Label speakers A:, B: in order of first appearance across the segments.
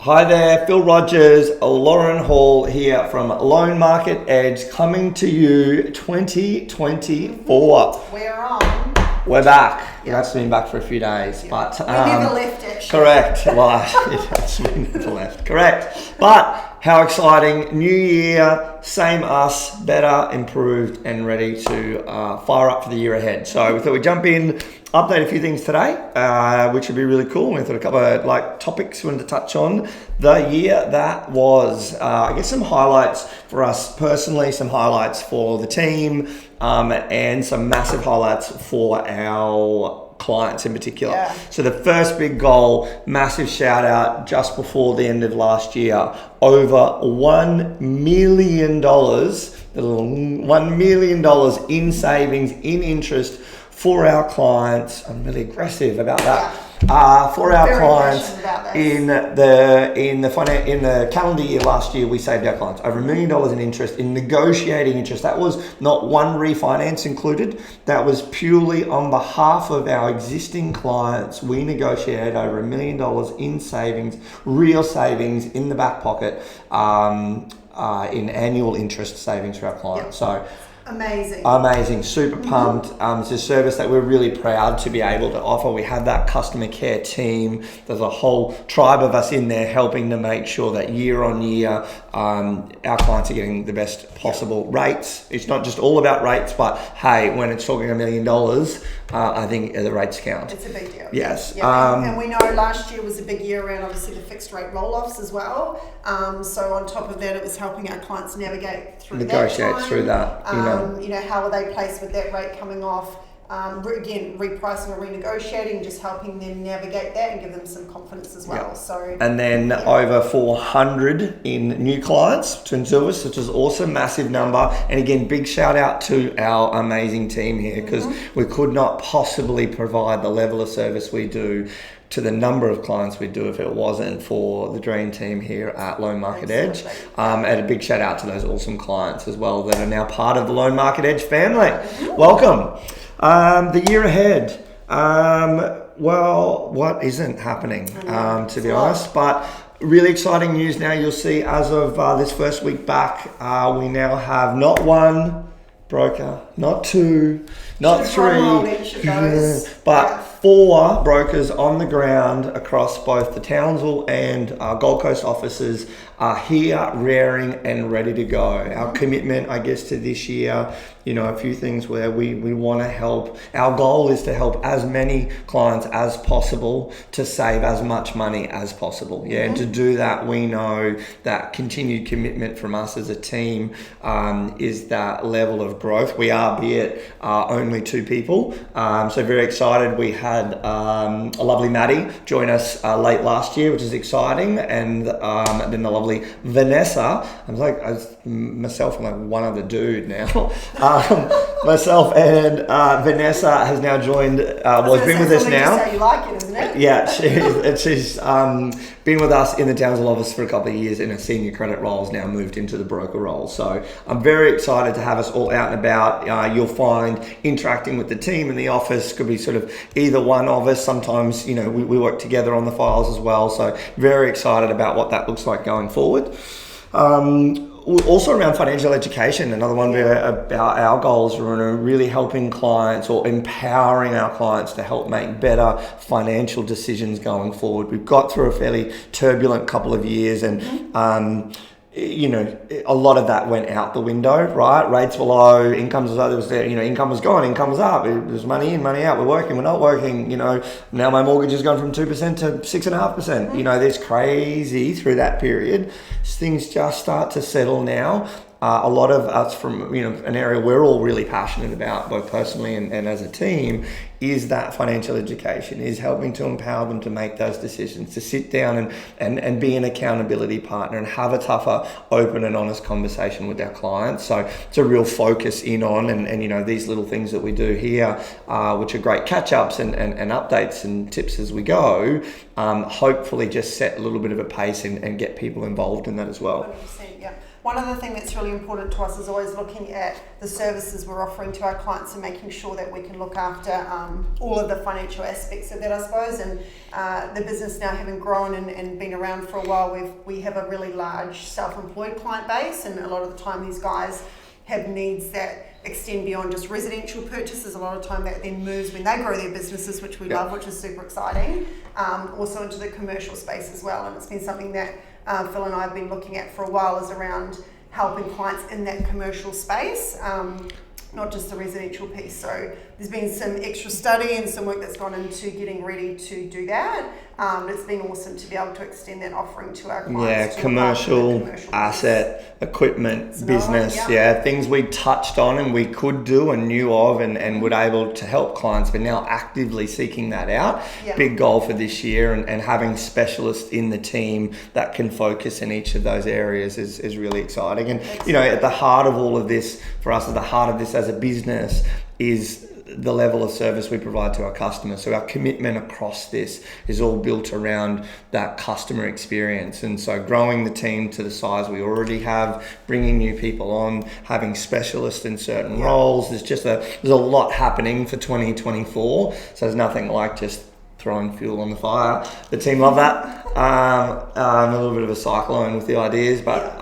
A: Hi there, Phil Rogers, Lauren Hall here from Loan Market Edge, coming to you 2024. We're back. We've actually been back for a few days, but
B: we never left it.
A: Correct. Well, actually, we never left. Correct. But how exciting! New year, same us, better, improved, and ready to fire up for the year ahead. So we thought we'd jump in, update a few things today, which would be really cool. We thought a couple of topics we wanted to touch on the year that was. I guess some highlights for us personally, some highlights for the team, and some massive highlights for our clients in particular.
B: Yeah.
A: So the first big goal, massive shout out just before the end of last year, over $1 million, $1 million in savings, in interest for our clients. I'm really aggressive about that. For our
B: Very
A: clients
B: passionate about
A: in the calendar year last year, we saved our clients over $1 million in interest, in negotiating interest. That was not one refinance included. That was purely on behalf of our existing clients. We negotiated over $1 million in savings, real savings in the back pocket, in annual interest savings for our clients. So. Amazing, super pumped. It's a service that we're really proud to be able to offer. We have that customer care team. There's a whole tribe of us in there helping to make sure that year on year, our clients are getting the best possible rates. It's not just all about rates, but hey, when it's talking $1 million, I think the rates count.
B: It's a big deal.
A: Yes.
B: Yeah. And we know last year was a big year around obviously the fixed rate roll-offs as well. So on top of that, it was helping our clients navigate through
A: negotiate
B: that
A: through that.
B: How are they placed with that rate coming off? Again, repricing or renegotiating, just helping them navigate that and give them some confidence as well.
A: Yep.
B: So,
A: and then over 400 in new clients to Insilvis, which is also a massive number. And again, big shout out to our amazing team here, because we could not possibly provide the level of service we do to the number of clients we do if it wasn't for the dream team here at Loan Market Edge. And a big shout out to those awesome clients as well that are now part of the Loan Market Edge family. Welcome. The year ahead. Well, what isn't happening, to be honest, but really exciting news now. You'll see as of this first week back, we now have not one broker, not two, not three, but 4 brokers on the ground across both the Townsville and Gold Coast offices are here, raring and ready to go. Our commitment, I guess, to this year, a few things where we want to help. Our goal is to help as many clients as possible to save as much money as possible. Yeah, and to do that, we know that continued commitment from us as a team is that level of growth. We are, be it only 2 people. So very excited. We had a lovely Maddie join us late last year, which is exciting, and then the lovely Vanessa. I'm like one other dude now. Myself and Vanessa has now joined. Has been with us now.
B: You like it, isn't it?
A: Yeah, she's been with us in the Townsville office for a couple of years in a senior credit role. Has now moved into the broker role. So I'm very excited to have us all out and about. You'll find interacting with the team in the office could be sort of either one of us. Sometimes we work together on the files as well. So very excited about what that looks like going forward. Also around financial education, another one about our goals are really helping clients or empowering our clients to help make better financial decisions going forward. We've got through a fairly turbulent couple of years, and a lot of that went out the window, right? Rates were low, incomes was low, income was gone, income was up, it was money in, money out, we're working, we're not working, now my mortgage has gone from 2% to 6.5%. It's crazy through that period. Things just start to settle now. A lot of us from an area we're all really passionate about, both personally and as a team, is that financial education, is helping to empower them to make those decisions, to sit down and be an accountability partner and have a tougher, open and honest conversation with our clients. So it's a real focus in on, and these little things that we do here, which are great catch-ups and updates and tips as we go, hopefully just set a little bit of a pace and get people involved in that as well.
B: 100%, yeah. one other thing that's really important to us is always looking at the services we're offering to our clients and making sure that we can look after all of the financial aspects of that, I suppose. And the business now having grown and been around for a while, we have a really large self-employed client base, and a lot of the time these guys have needs that extend beyond just residential purchases. A lot of time that then moves when they grow their businesses, which we love, which is super exciting, also into the commercial space as well. And it's been something that Phil and I have been looking at for a while, is around helping clients in that commercial space, not just the residential piece. So there's been some extra study and some work that's gone into getting ready to do that. It's been awesome to be able to extend that offering to our clients.
A: Yeah, commercial asset, equipment, business, things we touched on and we could do and knew of and were able to help clients, but now actively seeking that out. Big goal for this year, and having specialists in the team that can focus in each of those areas is really exciting. And, at the heart of all of this, for us, at the heart of this as a business, is the level of service we provide to our customers. So our commitment across this is all built around that customer experience. And so growing the team to the size we already have, bringing new people on, having specialists in certain roles, there's a lot happening for 2024. So there's nothing like just throwing fuel on the fire. The team love that. A little bit of a cyclone with the ideas, but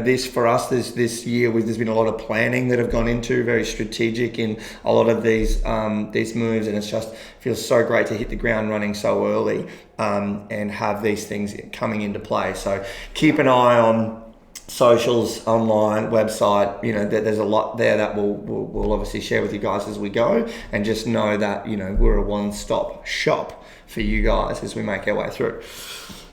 A: this for us, this year, there's been a lot of planning that have gone into, very strategic in a lot of these moves, and it's just feels so great to hit the ground running so early and have these things coming into play. So keep an eye on socials, online, website, there's a lot there that we'll obviously share with you guys as we go, and just know that, we're a one-stop shop for you guys as we make our way through.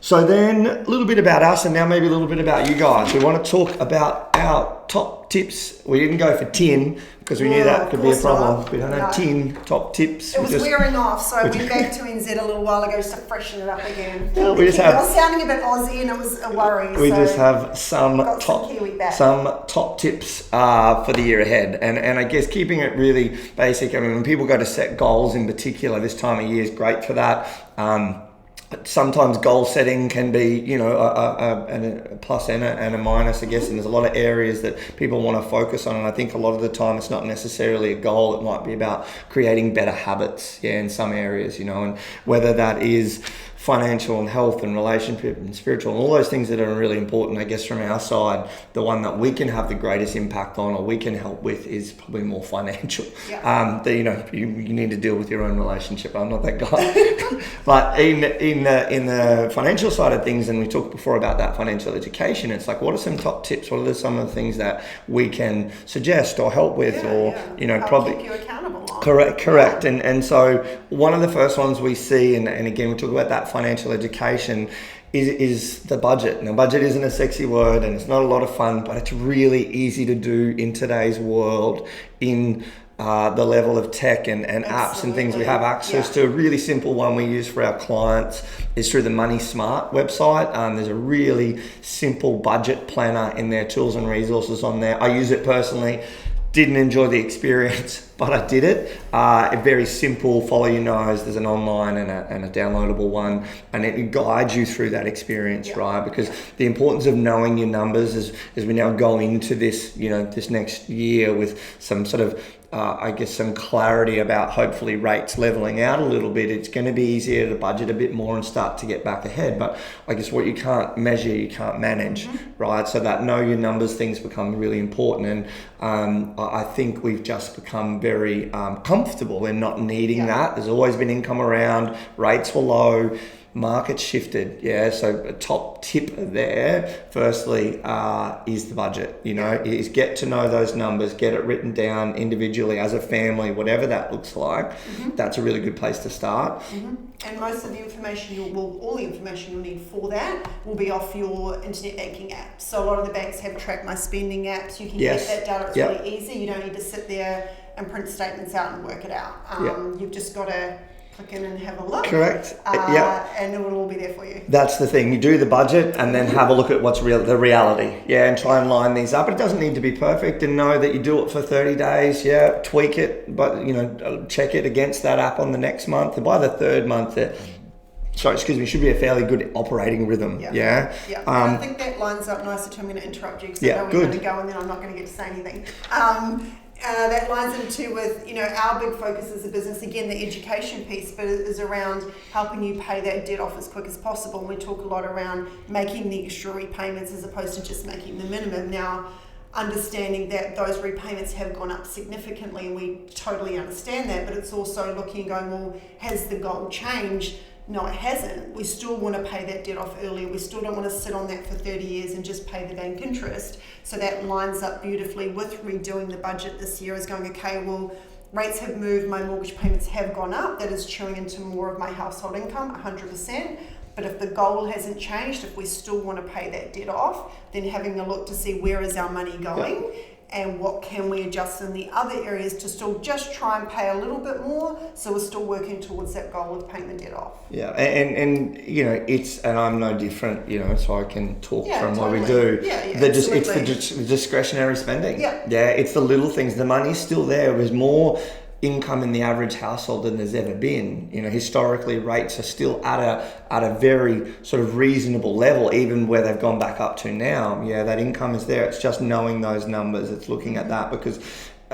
A: So then a little bit about us, and now maybe a little bit about you guys. We want to talk about our top tips. We didn't go for 10 because we knew that could be a problem. We don't have 10 top tips.
B: It was wearing off, so I went back to NZ a little while ago just to freshen it up again.
A: Yeah,
B: it was sounding a bit Aussie, and it was a worry.
A: We just have some top tips for the year ahead. And I guess keeping it really basic. I mean, when people go to set goals in particular, this time of year is great for that. Sometimes goal setting can be, a plus and a minus, I guess, and there's a lot of areas that people want to focus on, and I think a lot of the time it's not necessarily a goal. It might be about creating better habits, in some areas, and whether that is financial and health and relationship and spiritual and all those things that are really important. I guess from our side, the one that we can have the greatest impact on, or we can help with, is probably more financial. You need to deal with your own relationship. I'm not that guy. But in the financial side of things, and we talked before about that financial education, it's like, what are some top tips? What are some of the things that we can suggest or help with, probably
B: keep you accountable on?
A: Correct. And so one of the first ones we see, and again, we talk about that financial education, is the budget. Now, budget isn't a sexy word and it's not a lot of fun, but it's really easy to do in today's world in the level of tech and apps and things we have access to. A really simple one we use for our clients is through the Money Smart website. There's a really simple budget planner in there, tools and resources on there. I use it personally. Didn't enjoy the experience, but I did it. Very simple, follow your nose. There's an online and a downloadable one, and it guides you through that experience, right? Because the importance of knowing your numbers as we now go into this, this next year with some sort of some clarity about hopefully rates leveling out a little bit. It's going to be easier to budget a bit more and start to get back ahead. But I guess what you can't measure, you can't manage, right? So that know your numbers things become really important. And I think we've just become very comfortable in not needing that. There's always been income around, rates were low, market shifted. So a top tip there, firstly, is the budget, is get to know those numbers, get it written down individually as a family, whatever that looks like. That's a really good place to start.
B: And most of the information, all the information you'll need for that will be off your internet banking app. So a lot of the banks have Track My Spending apps. You can get that data. It's really easy. You don't need to sit there and print statements out and work it out. You've just got to click in and have a look.
A: Correct.
B: And it will all be there for you.
A: That's the thing. You do the budget and then have a look at what's the reality. And try and line these up. It doesn't need to be perfect, and know that you do it for 30 days. Tweak it, but check it against that app on the next month. And by the third month, should be a fairly good operating rhythm. Yeah.
B: Yeah. And I think that lines up nicely to, I'm going to interrupt you because I know we're going to go and then I'm not going to get to say anything. That lines into with, our big focus as a business, again, the education piece, but it is around helping you pay that debt off as quick as possible. And we talk a lot around making the extra repayments as opposed to just making the minimum. Now, understanding that those repayments have gone up significantly, and we totally understand that, but it's also looking and going, well, has the goal changed? No, it hasn't. We still want to pay that debt off earlier. We still don't want to sit on that for 30 years and just pay the bank interest. So that lines up beautifully with redoing the budget this year, is going, okay, well, rates have moved, my mortgage payments have gone up. That is chewing into more of my household income, 100%. But if the goal hasn't changed, if we still want to pay that debt off, then having a look to see where is our money going and what can we adjust in the other areas to still just try and pay a little bit more, so we're still working towards that goal of paying the debt off.
A: Yeah, and and I'm no different, so I can talk from what we do. It's the discretionary spending. Yeah, it's the little things. The money's still there. There's more income in the average household than there's ever been. Historically, rates are still at a very sort of reasonable level, even where they've gone back up to now. That income is there. It's just knowing those numbers. It's looking at that, because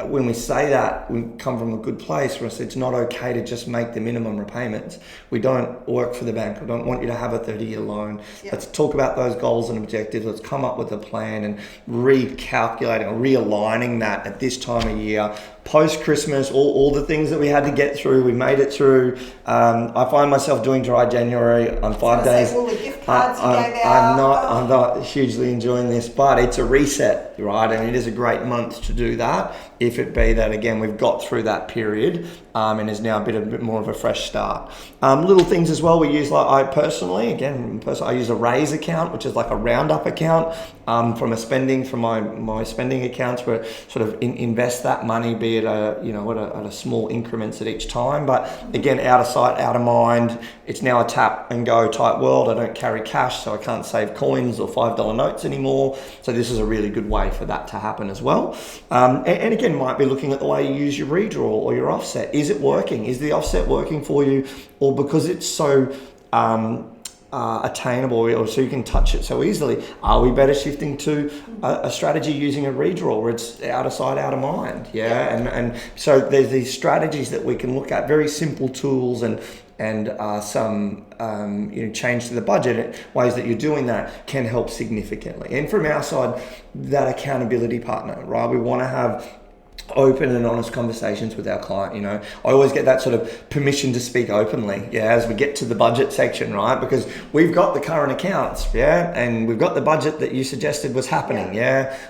A: when we say that, we come from a good place where it's not okay to just make the minimum repayments. We don't work for the bank. I don't want you to have a 30-year loan. Let's talk about those goals and objectives. Let's come up with a plan and recalculating or realigning that at this time of year. Post-Christmas, all the things that we had to get through, we made it through. I find myself doing dry January on 5 days.
B: All the gift cards you gave out.
A: I'm not hugely enjoying this, but it's a reset, right? And it is a great month to do that, if it be that, again, we've got through that period and is now a bit more of a fresh start. Little things as well we use, I use a Raise account, which is like a roundup account from my spending accounts, where sort of invest that money, be it at a small increments at each time. But again, out of sight, out of mind. It's now a tap and go type world. I don't carry cash, so I can't save coins or $5 notes anymore. So this is a really good way for that to happen as well. And again, might be looking at the way you use your redraw or your offset. Is it working? Is the offset working for you? Or because it's so attainable, or so you can touch it so easily, are we better shifting to a strategy using a redraw where it's out of sight, out of mind? And so there's these strategies that we can look at, very simple tools and some change to the budget, ways that you're doing that can help significantly. And from our side, that accountability partner, right? We want to have open and honest conversations with our client. I always get that sort of permission to speak openly, as we get to the budget section, right? Because we've got the current accounts, and we've got the budget that you suggested was happening,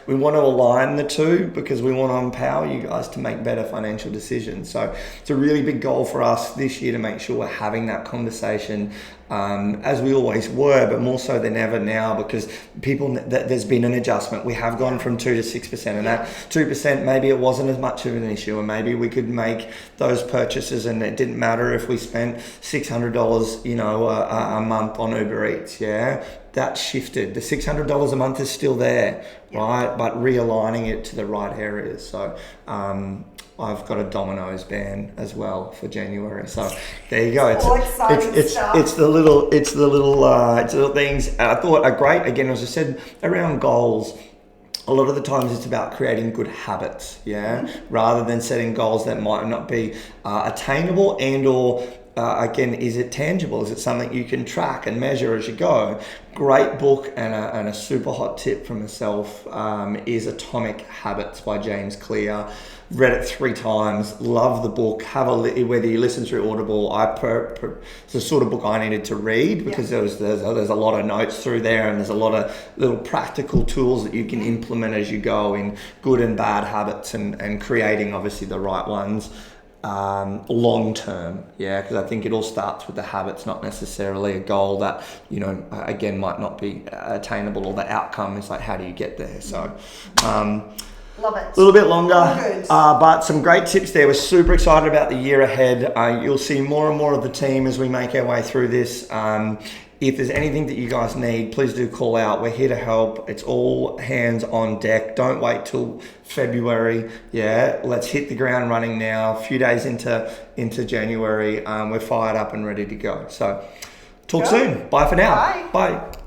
A: We want to align the two because we want to empower you guys to make better financial decisions. So it's a really big goal for us this year to make sure we're having that conversation, as we always were, but more so than ever now, because there's been an adjustment. We have gone from 2 to 6%, and that 2%, maybe it wasn't as much of an issue, and maybe we could make those purchases and it didn't matter if we spent $600 a month on Uber Eats. That shifted. The $600 a month is still there, right? But realigning it to the right areas. So I've got a Domino's ban as well for January. So there you go. It's the little things. And I thought as I said, around goals, a lot of the times it's about creating good habits, rather than setting goals that might not be attainable or is it tangible? Is it something you can track and measure as you go? Great book and a super hot tip from myself is Atomic Habits by James Clear. Read it 3 times, love the book. Whether you listen through Audible, it's the sort of book I needed to read, because there's a lot of notes through there, and there's a lot of little practical tools that you can implement as you go in good and bad habits, and creating obviously the right ones long term, because I think it all starts with the habits, not necessarily a goal that again might not be attainable, or the outcome is like, how do you get there? So
B: love it.
A: A little bit longer, but some great tips there. We're super excited about the year ahead. You'll see more and more of the team as we make our way through this. If there's anything that you guys need, please do call out. We're here to help. It's all hands on deck. Don't wait till February. Let's hit the ground running now. A few days into January, we're fired up and ready to go. So Talk
B: Cool.
A: soon. Bye for now.
B: Bye.
A: Bye.